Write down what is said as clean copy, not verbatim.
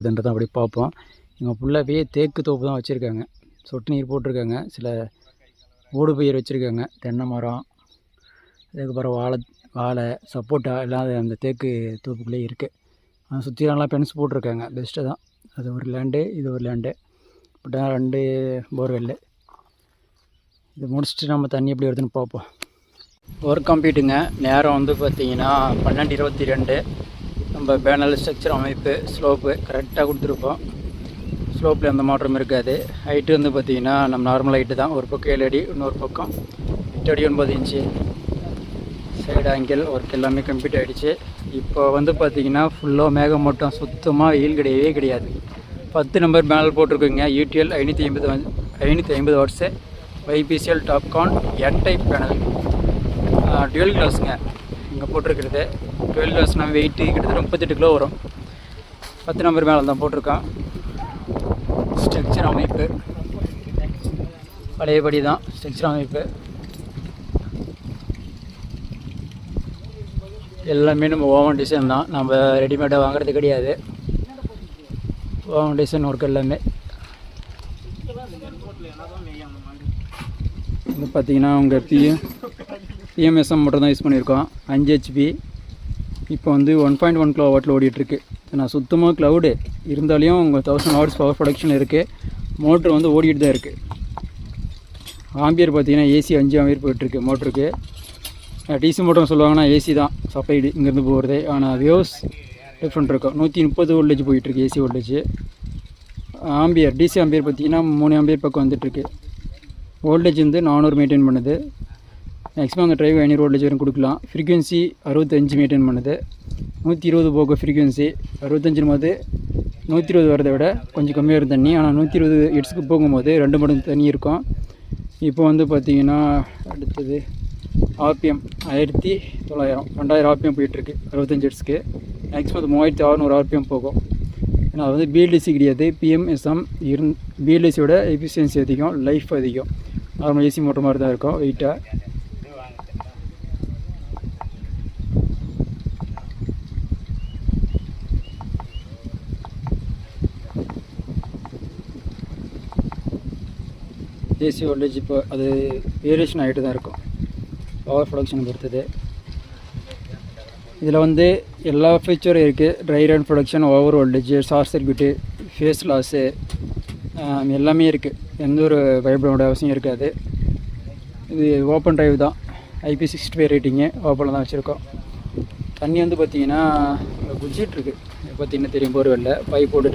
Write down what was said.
இதுன்றதை அப்படி பார்ப்போம். இங்கே ஃபுல்லாகவே தேக்கு தோப்பு தான் வச்சுருக்காங்க. சொட்டு நீர் போட்டிருக்காங்க. சில ஊடு பயிர் வச்சுருக்காங்க. தென்னை மரம், அதுக்கப்புறம் வாழை, சப்போட்டா எல்லாம் அந்த தேக்கு தோப்புக்குள்ளேயே இருக்குது. ஆனால் சுற்றி நல்லா ஃபென்ஸ் போட்டிருக்காங்க. பெஸ்ட்டு தான். அது ஒரு லேண்டு, இது ஒரு லேண்டு. But 2 borewell. இது முடிச்சுட்டு நம்ம தண்ணி எப்படி வருதுன்னு பார்ப்போம். ஒர்க் கம்ப்ளீட்டுங்க. நேரம் வந்து பார்த்திங்கன்னா 12:22. நம்ம பேனல் ஸ்ட்ரக்சர் அமைப்பு ஸ்லோப்பு கரெக்டாக கொடுத்துருப்போம். ஸ்லோப்பில் எந்த மாற்றமும் இருக்காது. ஹைட்டு வந்து பார்த்திங்கன்னா நம்ம நார்மல் ஹைட்டு தான். ஒரு பக்கம் 7 அடி, இன்னொரு பக்கம் 8 அடி 9 இன்ச்சு. சைடு ஆங்கிள் ஒர்க் எல்லாமே கம்ப்ளீட் ஆகிடுச்சு. இப்போ வந்து பார்த்திங்கன்னா ஃபுல்லாக மேகம் மட்டும், சுத்தமாக வெயில் கிடையவே கிடையாது. 10 நம்பர் பேனல் போட்டிருக்குங்க. UTL 550 watts, YPCL Topcon N type panel. Twelve கிளாஸுங்க இங்கே போட்டிருக்கிறது. டுவெல் கிளாஸ்னால் வெயிட்டு கிட்டத்தட்ட 38 கிலோ வரும். 10 நம்பர் பேனல் தான் போட்டிருக்கான். ஸ்ட்ரக்சர் அமைப்பு பழையபடி தான். ஸ்ட்ரக்சர் அமைப்பு எல்லாமே நம்ம ஓவன் டிசைன் தான். நம்ம ரெடிமேடாக வாங்குறது கிடையாது. ஓவன் டிசைன் ஒர்க் எல்லாமே. இது பார்த்திங்கன்னா உங்கள் PMSM மட்டும் தான் யூஸ் பண்ணியிருக்கோம். 5 HP. இப்போ வந்து 1.1 kW ஓடிட்டுருக்கு. நான் சுத்தமாக க்ளவுடு இருந்தாலையும் உங்கள் 1000 வாட்ஸ் பவர் ப்ரொடக்ஷன் இருக்குது. மோட்ரு வந்து ஓடிட்டு தான் இருக்குது. ஆம்பியர் பார்த்திங்கன்னா AC 5 ஆம்பியர் போயிட்டுருக்கு மோட்டருக்கு. டிசி மோட்டர்னு சொல்லுவாங்கன்னா AC தான் சப்ளைடு இங்கேருந்து போகிறது. ஆனால் வேவ்ஸ் டிஃப்ரெண்ட் இருக்கும். 130 வோல்டேஜ் போயிட்டுருக்கு AC voltage. Ampere DC ampere பார்த்திங்கன்னா 3 ஆம்பியர் பக்கம் வந்துட்டுருக்கு. வோல்டேஜ் வந்து 400 மெயின்டைன் பண்ணுது. மேக்ஸிமம் அந்த டிரைவ் 500 வோல்டேஜ் வரைக்கும் கொடுக்கலாம். ஃப்ரீக்வன்சி 65 மெயின்டைன் பண்ணுது. 120 போக ஃப்ரீக்வன்சி. 65 போது 120 வரதை விட கொஞ்சம் கம்மியாக இருக்கும் தண்ணி. ஆனால் 120 ஹெர்ட்ஸுக்கு போகும்போது 2 மடங்கு தண்ணி இருக்கும். இப்போ வந்து பார்த்திங்கன்னா அடுத்தது RPM 1900 2000 RPM போயிட்டுருக்கு 65 ஹெர்ட்ஸுக்கு. மேக்ஸிமம் அது 3600 RPM போகும். ஏன்னா அது வந்து BLDC கிடையாது, PMSM. BLDCயோட எஃபிஷியன்சி அதிகம், லைஃப் அதிகம். நார்மல் AC மோட்டர் மாதிரி தான் இருக்கும் வெயிட்டாக. AC வோல்டேஜ் இப்போ அது வேரியேஷன் ஆகிட்டு தான் இருக்கும் பவர் ப்ரொடக்ஷன் பொறுத்தது. இதில் வந்து எல்லா ஃபீச்சரும் இருக்குது. Dry run production, over voltage, short circuit, phase loss எல்லாமே இருக்குது. எந்த ஒரு பயப்பட அவசியம் இருக்காது. இது ஓப்பன் டிரைவ் தான். IP65 ரேட்டிங்கு ஓப்பனில் தான் வச்சுருக்கோம். தண்ணி வந்து பார்த்திங்கன்னா குஜிட்ருக்கு பார்த்திங்கன்னா தெரியும். போர்வெல்ல பைப் போட்டுட்டு